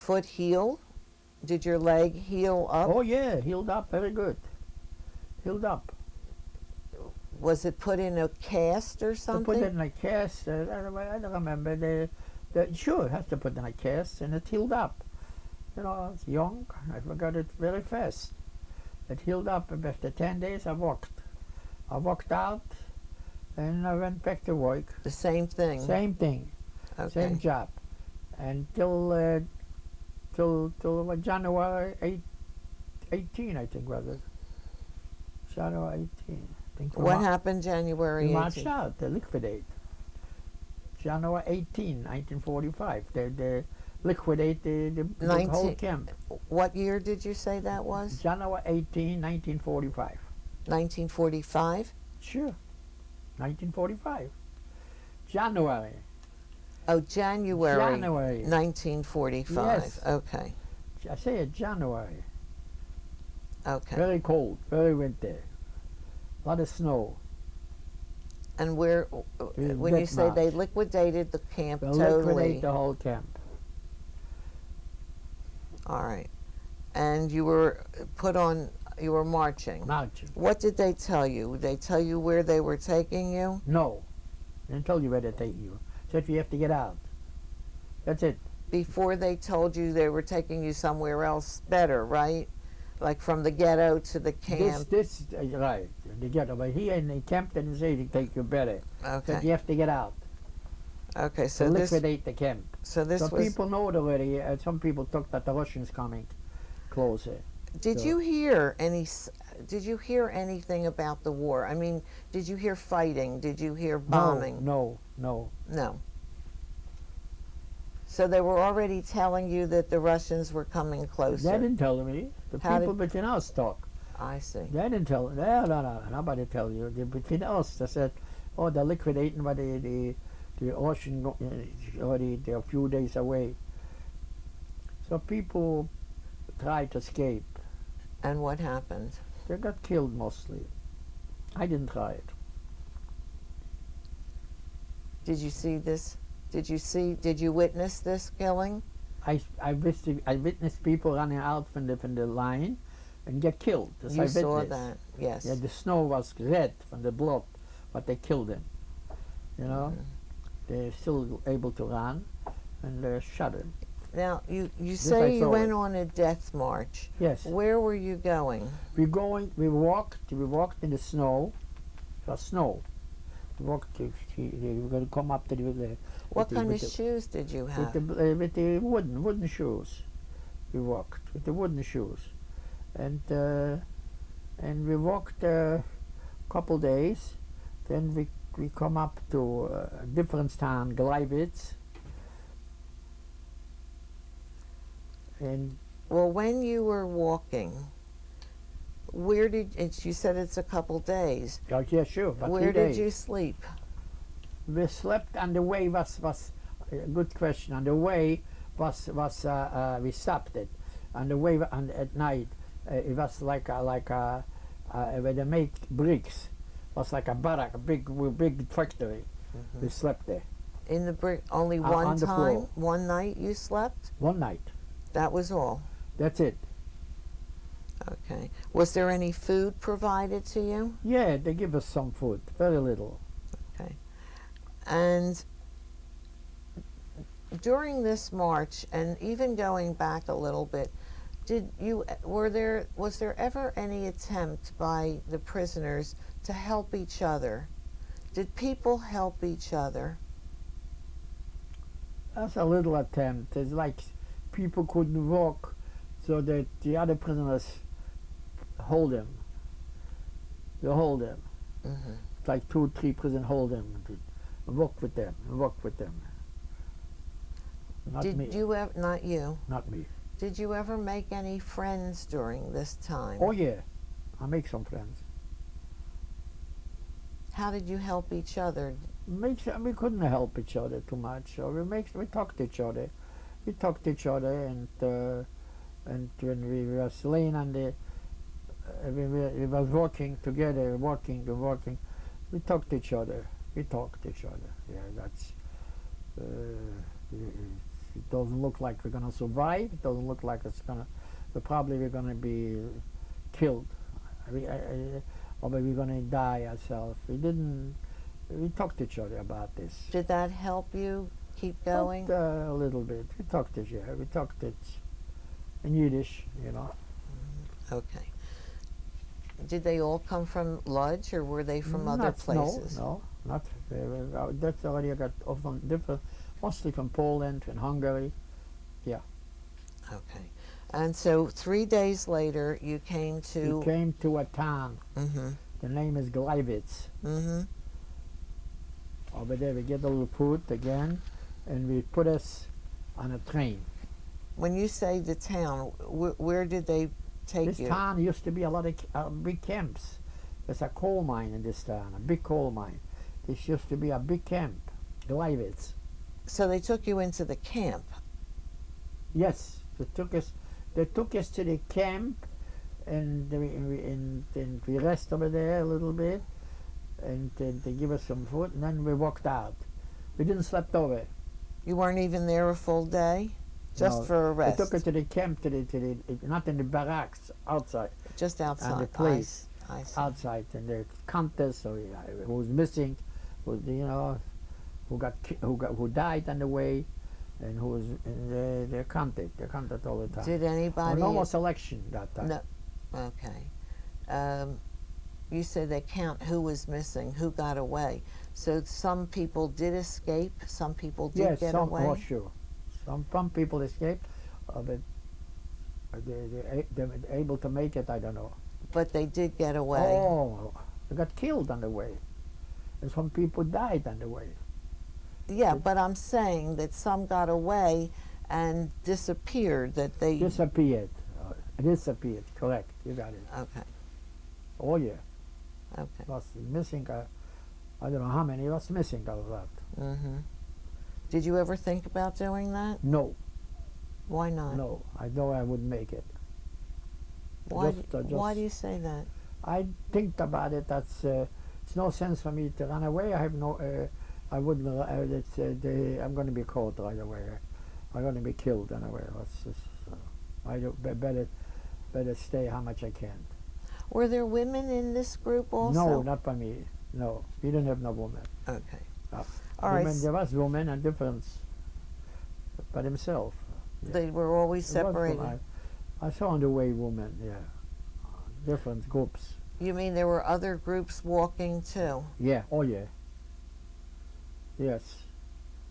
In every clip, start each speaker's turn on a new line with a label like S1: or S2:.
S1: foot heal? Did your leg heal up?
S2: Oh yeah, healed up very good. Healed up.
S1: Was it put in a cast or
S2: To
S1: something?
S2: put it in a cast, I don't remember. Sure, it has to put in a cast, and it healed up. You know, it's young. I forgot it very fast. It healed up, and after 10 days I walked. I walked out, and I went back to work.
S1: The same thing?
S2: Same thing.
S1: Okay.
S2: Same job. Until January 18, I think, was it? January 18. I think
S1: What happened January
S2: we
S1: 18?
S2: marched out, they liquidate. January 18, 1945. They liquidate the whole camp.
S1: What year did you say that was?
S2: January 18, 1945.
S1: 1945?
S2: Sure. 1945. January.
S1: Oh, January.
S2: January.
S1: 1945.
S2: Yes.
S1: Okay.
S2: I say it January.
S1: Okay.
S2: Very cold, very winter. A lot of snow.
S1: And where, when you say they liquidated the camp
S2: They
S1: totally?
S2: liquidate the whole camp.
S1: All right. And you were put on, you were marching.
S2: Marching.
S1: What did they tell you? Did they tell you where they were taking you?
S2: No. They didn't tell you where they're taking you. Said you have to get out. That's it.
S1: Before they told you they were taking you somewhere else better, right? Like from the ghetto to the camp?
S2: Right, the ghetto. But here in the camp they didn't say to take you better.
S1: Okay.
S2: Said you have to get out.
S1: Okay, so
S2: To
S1: this,
S2: liquidate the camp.
S1: so this
S2: So
S1: was...
S2: people know it already. Some people thought that the Russians coming closer.
S1: Did
S2: So-
S1: you hear anything about the war? I mean, did you hear fighting? Did you hear bombing?
S2: No.
S1: No. So they were already telling you that the Russians were coming closer.
S2: They didn't tell me. The
S1: How
S2: people between us talk.
S1: I see.
S2: They didn't tell. No. Nobody tell you. Between us, they said, "Oh, they're liquidating, but the ocean already they're a few days away." So people tried to escape.
S1: And what happened?
S2: They got killed mostly. I didn't try it.
S1: Did you see this? Did you witness this killing?
S2: I witnessed people running out from the line and get killed. This I
S1: You saw
S2: witnessed.
S1: that, yes.
S2: Yeah, the snow was red from the blood, but they killed him. You know, they're still able to run, and they shot him.
S1: Now, you
S2: I
S1: say you
S2: saw
S1: went
S2: it.
S1: on a death march.
S2: Yes.
S1: Where were you going?
S2: We walked in the snow. It was snow. We walked. We were going to come up to the.
S1: What kind of shoes did you have?
S2: With the wooden shoes. We walked with the wooden shoes, and we walked a couple days. Then we come up to a different town, Gleiwitz. And
S1: Well, when you were walking, where did you said it's a couple days?
S2: oh, yeah, sure. But
S1: Where
S2: 3
S1: did
S2: days.
S1: you sleep?
S2: We slept on the way. Was a good question. On the way we stopped it. On the way at night, it was like where they make bricks. It was like a barrack, a big factory. We slept there.
S1: In the brick, only one
S2: on the
S1: time,
S2: floor.
S1: one night you slept?
S2: One night.
S1: That was all.
S2: That's it.
S1: Okay. Was there any food provided to you?
S2: Yeah, they give us some food, very little.
S1: Okay. And during this march, and even going back a little bit, was there ever any attempt by the prisoners to help each other? Did people help each other?
S2: That's a little attempt. It's like people couldn't walk, so that the other prisoners hold them. They hold them.
S1: Mm-hmm.
S2: It's like 2 or 3 prisoners hold them and walk with them. Not me.
S1: Did you ever? Not you.
S2: Not me.
S1: Did you ever make any friends during this time?
S2: Oh yeah, I make some friends.
S1: How did you help each other?
S2: We couldn't help each other too much. So we talked to each other. We talked to each other, and when we was laying on the, we was walking together, walking. We talked to each other. Yeah, that's. It doesn't look like we're going to survive. It doesn't look like we're going to be killed. Or maybe we're going to die ourselves. We talked to each other about this.
S1: Did that help you keep going?
S2: A little bit. We talked it, yeah. We talked it in Yiddish, you know.
S1: Okay. Did they all come from Lodz, or were they from other places?
S2: No, not. That's already got often different, mostly from Poland and Hungary. Yeah.
S1: Okay. And so 3 days later, you came to...
S2: We came to a town.
S1: Mm-hmm.
S2: The name is Gleiwitz.
S1: Mm-hmm.
S2: Over there we get a little food again, and we put us on a train.
S1: When you say the town, where did they take
S2: This
S1: you?
S2: town used to be a lot of big camps. There's a coal mine in this town, a big coal mine. This used to be a big camp, Gleiwitz.
S1: So they took you into the camp.
S2: Yes, they took us to the camp, and we rest over there a little bit, and they give us some food, and then we walked out. We didn't slept over.
S1: You weren't even there a full day? Just
S2: No,
S1: for a rest?
S2: They took us to the camp, not in the barracks, outside.
S1: Just outside?
S2: And the place,
S1: I see.
S2: outside, and the contest, so who was missing, who died on the way, and who was they counted all the time.
S1: Did anybody...
S2: No more selection that time.
S1: No. Okay. You said they count who was missing, who got away. So some people did escape, some people did get away?
S2: Yes, sure. Some people escaped, but they were able to make it, I don't know.
S1: But they did get away.
S2: Oh, they got killed on the way. And some people died on the way.
S1: Yeah, but I'm saying that some got away and disappeared, that they...
S2: Disappeared. Disappeared, correct. You got it.
S1: Okay.
S2: Oh, yeah.
S1: Okay.
S2: Was missing, I don't know how many was missing out of that.
S1: Mm-hmm. Did you ever think about doing that?
S2: No.
S1: Why not?
S2: No, I know I wouldn't make it.
S1: Why do you say that?
S2: I think about it. It's no sense for me to run away. I have no. I wouldn't. I'm going to be caught right away. I'm going to be killed anyway. I better stay how much I can.
S1: Were there women in this group also?
S2: No, not by me. No, we didn't have no women.
S1: Okay.
S2: All right. There was women and difference by themselves. Yeah.
S1: They were always separated.
S2: I saw on the way women, yeah, different groups.
S1: You mean there were other groups walking too?
S2: Yeah, oh yeah. Yes.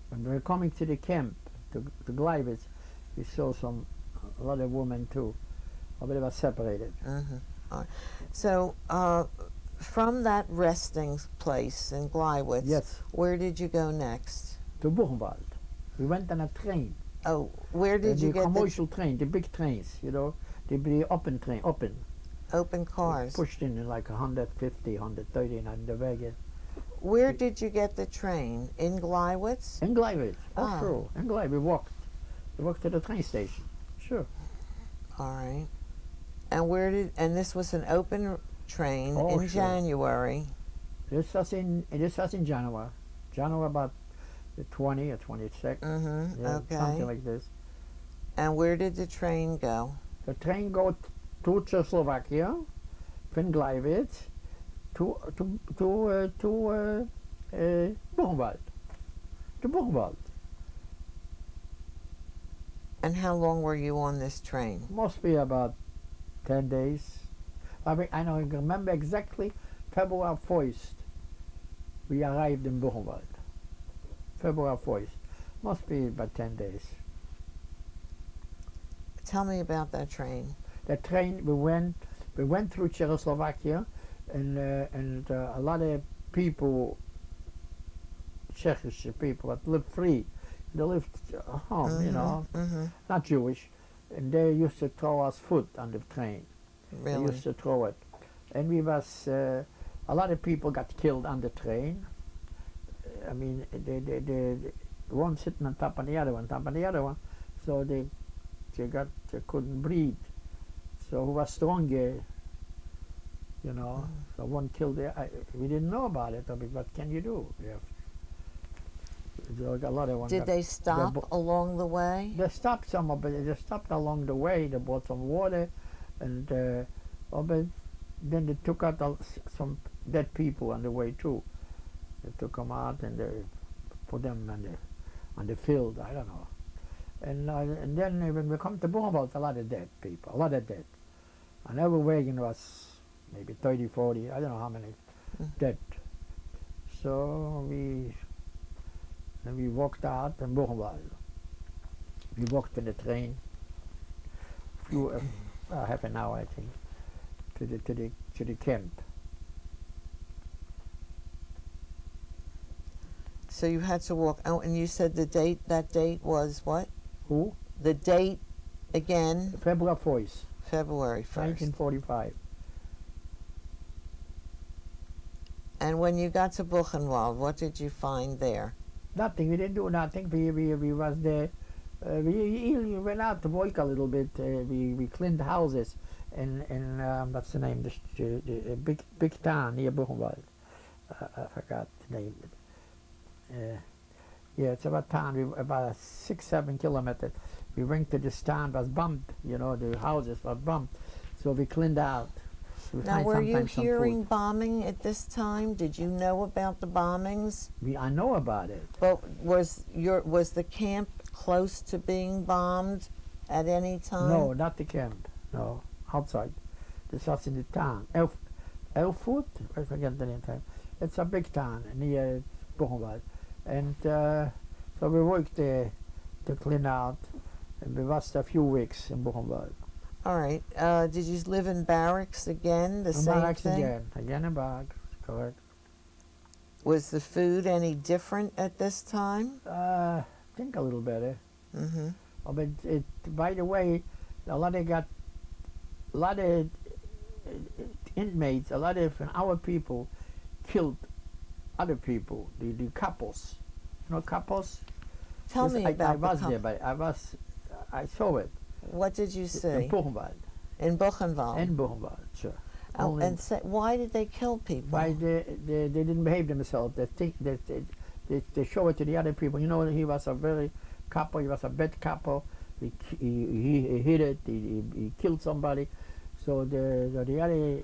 S2: When we were coming to the camp, to Gleiwitz, we saw a lot of women too, but they were separated.
S1: Mm-hmm. All right. So, from that resting place in Gleiwitz,
S2: yes,
S1: where did you go next?
S2: To Buchenwald. We went on a train.
S1: Oh, where did you get
S2: the commercial train, the big trains, you know, the open train,
S1: open cars?
S2: Pushed in like 150, 130 on the wagon.
S1: Where did you get the train? In Gleiwitz?
S2: In Gleiwitz,
S1: Ah.
S2: Sure. In Gleiwitz, we walked to the train station. Sure.
S1: All right. And this was an open train in
S2: Sure.
S1: January.
S2: This was in January. January about the 20 or 26.
S1: Mm-hmm.
S2: Yeah,
S1: Okay.
S2: something like this.
S1: And where did the train go?
S2: The train go to Czechoslovakia, from Gleiwitz, to Buchenwald. To Buchenwald.
S1: And how long were you on this train?
S2: Must be about 10 days. I don't remember exactly. February 1st, we arrived in Buchenwald. February 1st. Must be about 10 days.
S1: Tell me about that train.
S2: The train, we went through Czechoslovakia, and a lot of people, Czech people that lived free, they lived home,
S1: Mm-hmm.
S2: you know,
S1: Mm-hmm.
S2: not Jewish, and they used to throw us food on the train.
S1: Really?
S2: They used to throw it, and a lot of people got killed on the train. I mean, they one sitting on top of the other one, so they couldn't breathe. So who was stronger, you know? So one killed we didn't know about it. I mean, what can you do? There got a lot of one.
S1: Did they stop along the way?
S2: They stopped some of it. They stopped along the way. They bought some water, and but then they took out some dead people on the way too. They took them out and they put them on the field. I don't know. And then when we come to Buchenwald, a lot of dead people, a lot of dead. And every wagon was maybe 30, 40, I don't know how many dead. So we walked out in Buchenwald. We walked in the train, half an hour I think, to the camp.
S1: So you had to walk out, and you said that date was what?
S2: Who?
S1: The date again?
S2: February 1st.
S1: February 1st.
S2: 1945.
S1: And when you got to Buchenwald, what did you find there?
S2: Nothing. We didn't do nothing. We was there. We went out to work a little bit. We cleaned houses, and what's the name? The big town near Buchenwald. I forgot the name. Yeah, it's about town. About 6-7 kilometers. We went to this town. Was bombed. You know, the houses were bombed. So we cleaned out.
S1: Now, were you hearing bombing at this time? Did you know about the bombings?
S2: I know about it.
S1: But was the camp close to being bombed at any time?
S2: No, not the camp. No, outside. This was in the town. Erfurt? I forget the name. It's a big town near Buchenwald. And so we worked there to clean out. And we was a few weeks in Buchenwald.
S1: All right. Did you live in barracks again? The same
S2: barracks
S1: thing?
S2: Again in barracks, correct.
S1: Was the food any different at this time?
S2: I think a little better.
S1: Mm-hmm.
S2: Oh, but by the way, a lot of inmates, a lot of our people killed other people, the couples. You know couples?
S1: Tell me about
S2: I was there, but I saw it.
S1: What did you see?
S2: In Buchenwald.
S1: In Buchenwald?
S2: In Buchenwald, sure.
S1: Oh, and why did they kill people?
S2: Why they didn't behave themselves. They show it to the other people. You know, he was a very couple. He was a bad couple. He hit it. He killed somebody. So the other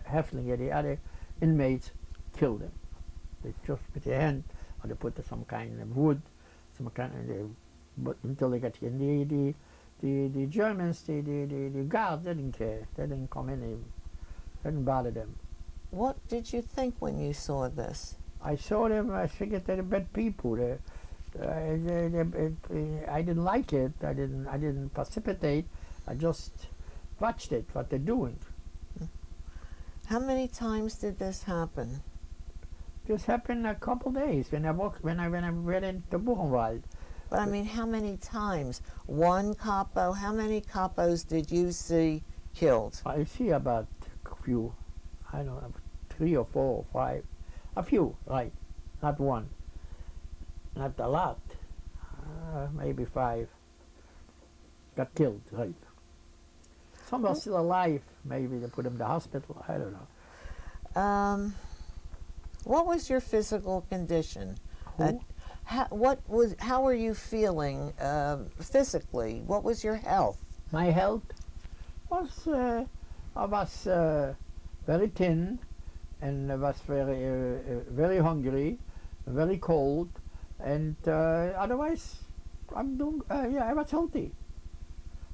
S2: Häftlinge, the other inmates, killed him. They just with their hand, or they put some kind of wood, some kind of, but until they got in. The Germans, the guards didn't care. They didn't come in. They didn't bother them.
S1: What did you think when you saw this?
S2: I saw them. I figured they're bad people. I didn't like it. I didn't precipitate. I just watched it. What they're doing.
S1: How many times did this happen?
S2: This happened a couple days when I went into Buchenwald.
S1: But I mean, how many times? One capo? How many capos did you see killed?
S2: I see about a few. I don't know, 3 or 4 or 5. A few, right? Not one. Not a lot. Maybe 5 got killed, right? Some are still alive. Maybe they put them in the hospital. I don't know.
S1: What was your physical condition? How were you feeling physically? What was your health?
S2: My health was I was very thin, and I was very hungry, very cold, and otherwise I'm doing. I was healthy.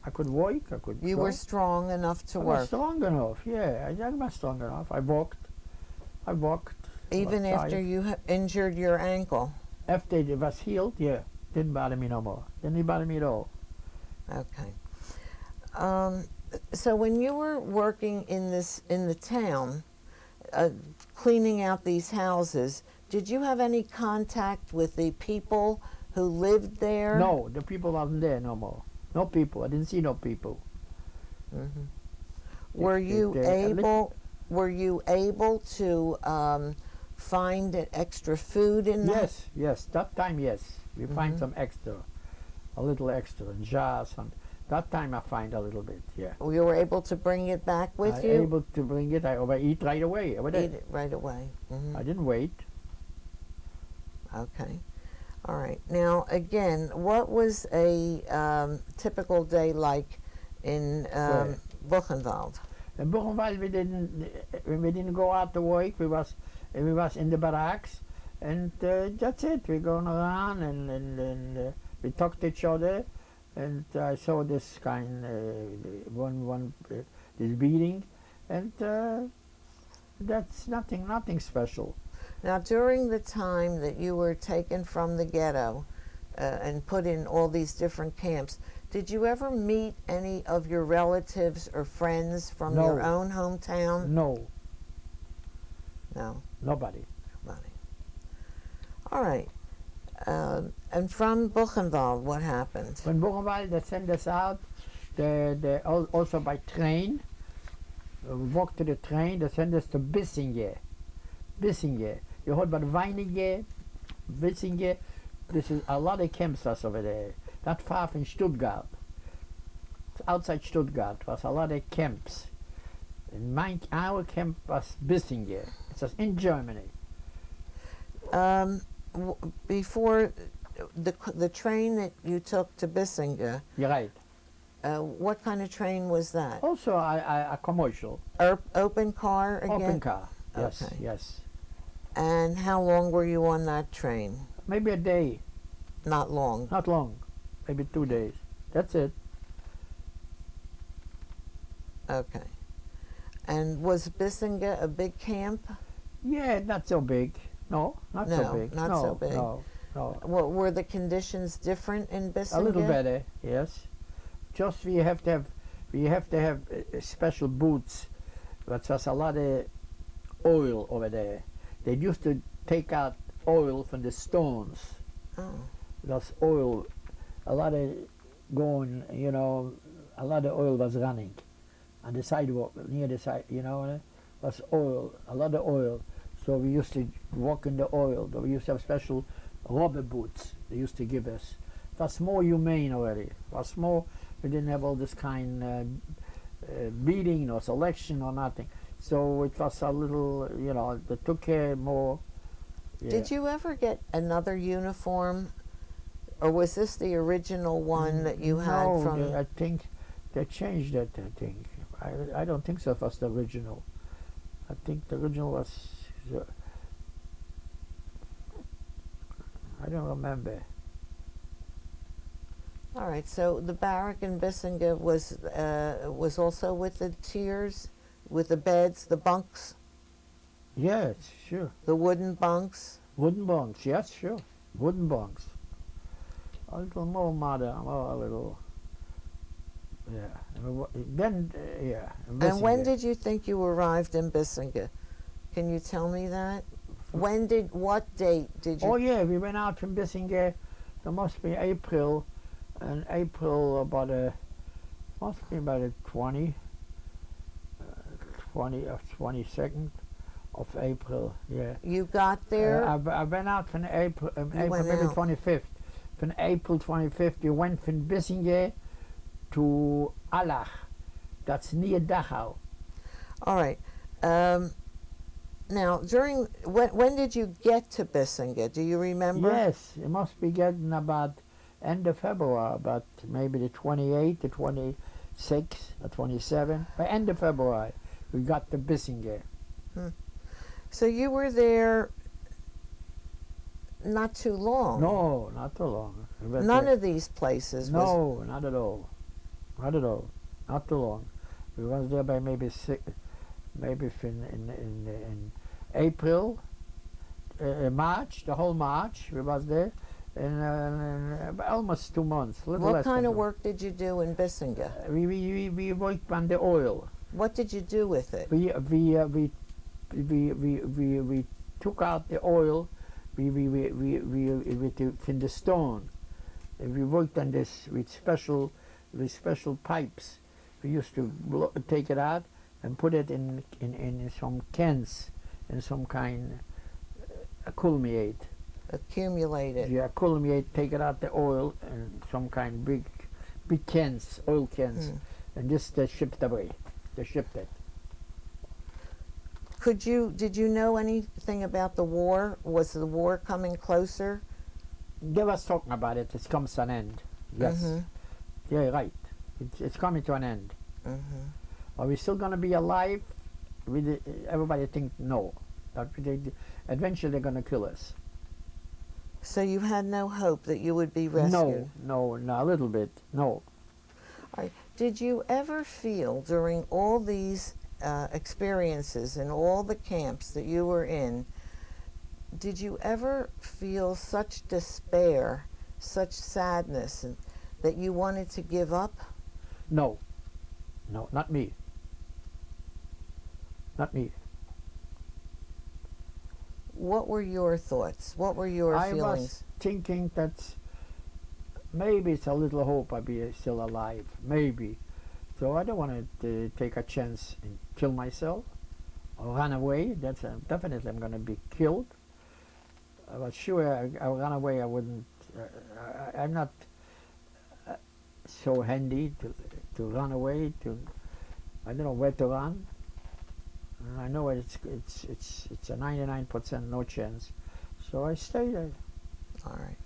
S2: I could work.
S1: You were strong enough to work.
S2: I was strong enough. Yeah, I was strong enough. I walked.
S1: Even after you injured your ankle.
S2: After it was healed, yeah, didn't bother me no more. Didn't bother me at all.
S1: Okay. So when you were working in the town, cleaning out these houses, did you have any contact with the people who lived there?
S2: No, the people wasn't there no more. No people. I didn't see no people.
S1: Mm-hmm. Were you able to find extra food in that?
S2: Yes. That time, yes. We find some extra, a little extra in jars. And that time I find a little bit, yeah.
S1: You were able to bring it back with you?
S2: Able to bring it. I eat right away.
S1: Eat it right away.
S2: I didn't wait.
S1: Okay. All right. Now, again, what was a typical day like in
S2: Where?
S1: Buchenwald?
S2: In Buchenwald, we didn't go out to work. We was in the barracks, and that's it. We going around and we talked to each other, and I saw this kind this beating, and that's nothing special.
S1: Now, during the time that you were taken from the ghetto and put in all these different camps, did you ever meet any of your relatives or friends from
S2: No.
S1: your own hometown?
S2: No,
S1: No,
S2: nobody.
S1: nobody. All right. And from Buchenwald, what happened?
S2: When Buchenwald, they sent us out, also by train. We walked to the train, they sent us to Bissingen. Bissingen. You heard about Weiningen, Bissingen. This is a lot of camps was over there. Not far from Stuttgart. It's outside Stuttgart was a lot of camps. And our camp was Bissingen. It was in Germany.
S1: Before the train that you took to Bissingen,
S2: You're right.
S1: what kind of train was that?
S2: Also a commercial.
S1: Open car again?
S2: Open car. Yes,
S1: Okay.
S2: yes.
S1: And how long were you on that train?
S2: Maybe a day.
S1: Not long.
S2: Not long. Maybe 2 days. That's it.
S1: Okay. And was Bissingen a big camp?
S2: Yeah, not so big. No, not so
S1: No,
S2: big.
S1: not
S2: no,
S1: so big.
S2: No, no.
S1: What were the conditions different in Bissingen?
S2: A little better, yes. Just we have to have special boots. But there's a lot of oil over there. They used to take out oil from the stones.
S1: Oh.
S2: There's oil, a lot of going, a lot of oil was running on the sidewalk, near the side, was oil, a lot of oil. So we used to walk in the oil. We used to have special rubber boots they used to give us. It was more humane already. It was more, we didn't have all this kind beating or selection or nothing. So it was a little, they took care more. Yeah.
S1: Did you ever get another uniform? Or was this the original one that you had
S2: No,
S1: from...
S2: I think they changed that, I think. I don't think so. It was the original. I think the original was... I don't remember.
S1: All right, so the barrack in Bissingen was also with the tiers, with the beds, the bunks,
S2: Yes, sure.
S1: the wooden bunks?
S2: Wooden bunks, yes, sure. Wooden bunks. A little more modern, more a little... Yeah. Then, yeah.
S1: And when did you think you arrived in Bissingen? Can you tell me that? What date did you...
S2: Oh yeah, we went out from Bissingen. There must be April, and April about must be about the 22nd of April. Yeah.
S1: You got there?
S2: I went out from April,
S1: went
S2: maybe
S1: out.
S2: 25th. From April 25th, we went from Bissingen to Allach. That's near Dachau.
S1: All right. Now, when did you get to Bissingen? Do you remember?
S2: Yes, it must be getting about end of February, about maybe the 28th, the 26th, the 27th. By end of February, we got to Bissingen.
S1: So you were there not too long.
S2: No, not too long. We went
S1: None
S2: there-
S1: of these places was...
S2: No, not at all. Not at all. Not too long. We was there by maybe in April, March, the whole March. We was there, and almost 2 months. Little
S1: What
S2: less
S1: kind
S2: than
S1: of
S2: 2
S1: work did you do in Bissingen?
S2: We worked on the oil.
S1: What did you do with it?
S2: We took out the oil. From the stone. And we worked on this with special pipes. We used to take it out and put it in some cans, in some kind accumulate.
S1: Accumulated.
S2: You accumulate, take it out the oil and some kind big cans, oil cans, and this they shipped away. They shipped it.
S1: Did you know anything about the war? Was the war coming closer?
S2: They was talking about it. It comes to an end. Yes.
S1: Mhm.
S2: Yeah, right. It's coming to an end.
S1: Mhm.
S2: Are we still going to be alive? Everybody think no. That eventually they're going to kill us.
S1: So you had no hope that you would be rescued?
S2: No, a little bit. No.
S1: All right. Did you ever feel during all these experiences and all the camps that you were in, did you ever feel such despair, such sadness, and that you wanted to give up?
S2: No, not me. Not me.
S1: What were your thoughts? What were your
S2: I
S1: feelings?
S2: was thinking that maybe it's a little hope I'll be still alive. Maybe. So I don't want to take a chance and kill myself or run away. That's definitely I'm going to be killed. I was sure I ran away. I wouldn't. I'm not so handy to run away. I don't know where to run. I know it's a 99% no chance. So I stayed there.
S1: All right.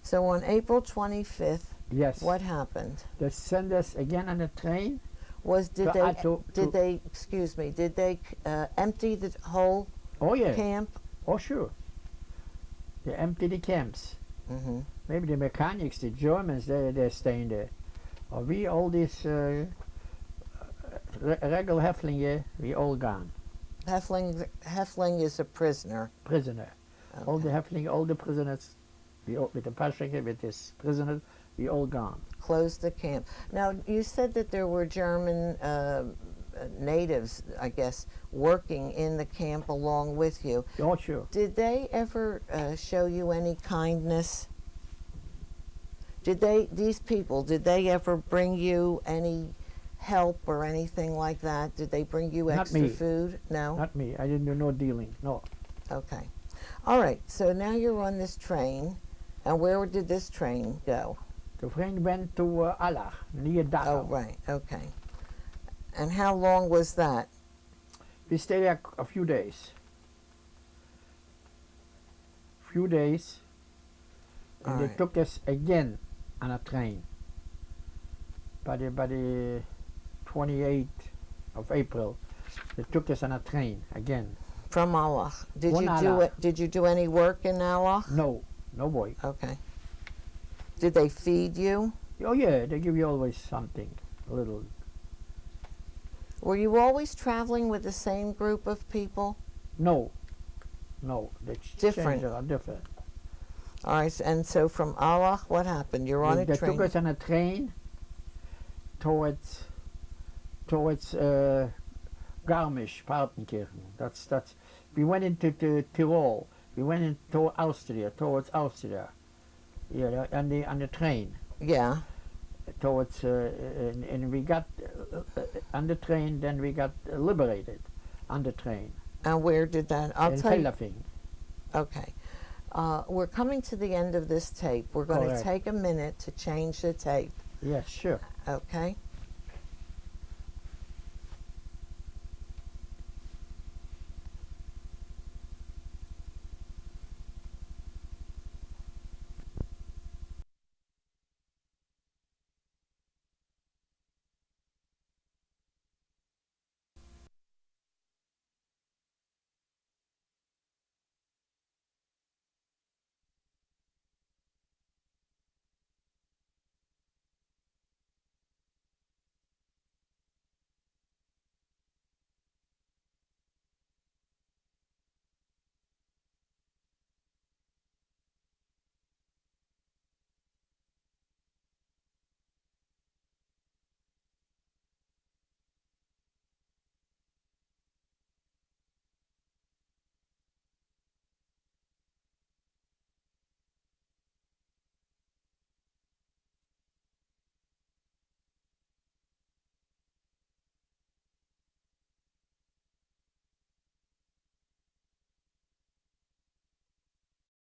S1: So on April 25th,
S2: Yes.
S1: what happened?
S2: They send us again on a train.
S1: Did
S2: to-
S1: they excuse me? Did they empty the whole
S2: Oh yeah.
S1: camp?
S2: Oh sure. They empty the camps.
S1: Mm-hmm.
S2: Maybe the mechanics, the Germans, they're staying there. Or we all these regular Häftlinge, we all gone.
S1: Hefling is a prisoner.
S2: Prisoner.
S1: Okay.
S2: All the Häftlinge, all the prisoners, with the Pascheke, with this prisoners, we all gone.
S1: Closed the camp. Now, you said that there were German natives, I guess, working in the camp along with you.
S2: Oh sure.
S1: Did they ever show you any kindness? These people, did they ever bring you any help or anything like that? Did they bring you
S2: Not
S1: extra
S2: me.
S1: food? No?
S2: Not me. I didn't do no dealing. No.
S1: Okay. All right, so now you're on this train, and where did this train go?
S2: The train went to Allach, near Dachau.
S1: Oh, right, okay. And how long was that?
S2: We stayed there a few days. And
S1: All
S2: they
S1: right.
S2: took us again on a train. By the 28th of April, they took us on a train again.
S1: From Allach. Did
S2: One
S1: you do
S2: Allach.
S1: it? Did you do any work in Allach?
S2: No boy.
S1: Okay. Did they feed you?
S2: Oh yeah, they give you always something, a little.
S1: Were you always traveling with the same group of people?
S2: No, they
S1: Different.
S2: changed it, are different.
S1: All right, and so from Allach, what happened? You're on
S2: They
S1: a train.
S2: took us on a train towards Garmisch-Partenkirchen. That's. We went into Tyrol. We went into Austria, towards Austria. Yeah, on the train.
S1: Yeah.
S2: Towards and we got on the train. Then we got liberated on the train.
S1: And where did that? I'll
S2: in
S1: tell you.
S2: Velafing.
S1: Okay. We're coming to the end of this tape. We're going to
S2: Correct.
S1: take a minute to change the tape.
S2: Yes, sure.
S1: Okay.